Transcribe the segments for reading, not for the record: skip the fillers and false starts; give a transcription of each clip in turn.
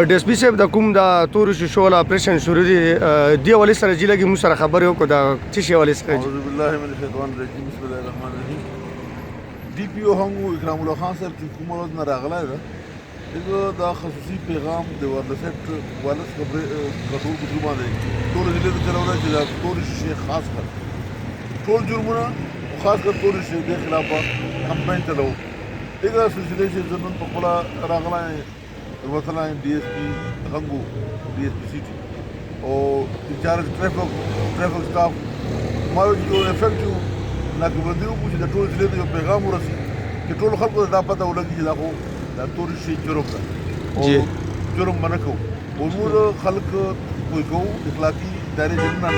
ډي اس پي صاحب د کوم د تورو شیشو والا اپریشن شروع دي دی ولې سره چې لګي موږ سره خبرې وکړو د څه شی ولې سره اعوذ بالله من الشیطان الرجیم بسم الله الرحمن الرحیم ډي پی او هم اکرام الله خان صاحب چې کومه ورځ نه راغلی ده دا خصوصي پیغام د ورلسټ والس خبرې کنټرول په باندې ټول ضلع ته چلولی چې دا تورې شیشې خاص کړ ټول جرمونه خاص کر تورې شیشې د خلاف کمپاین چلوو دغه سلسله چې زه نن په خپله راغلی وطلع ڈی ایس پی غنگو ڈی ایس پی سٹی اور انچارج ٹریفک سٹاف ہمارے جو افیکٹو ناکبندیوں کو چې د ټول ضلع ته یو پیغام ورسي چې ټول خلکو ته دا پته ولګي چې دا خو دا تورې شی جرم ده او جرم منع کوو او موږ خلک پوه کوو اخلاقي دایرې جرمونه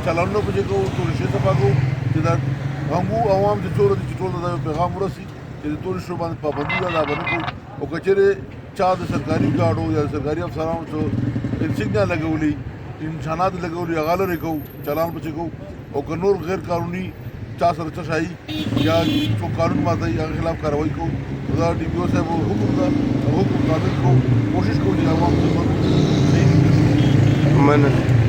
چلانونه پکې کوو تورې شی صفا کوو چې دا غنګو عوام چې ټول دي چې ټول ته دا پیغام ورسي چې د تورې شو باندې پابندي ده دا به نه کوو او که چېرې چا د سرکاري ګاډو یا سرکاري افسرانو څه انسیګنیا لګولي امتحانات لګولي هغه لرې کوو چلان پکې کوو او که نور غیر قانوني چا سره څه شایي یا څوک قانون ماتوي هغه خلاف کاروایي کوو دا ډي پي او صاحب حکم ده حکم تعمیل کوو کوشش کوو چې عوام خدمت صحیح مننه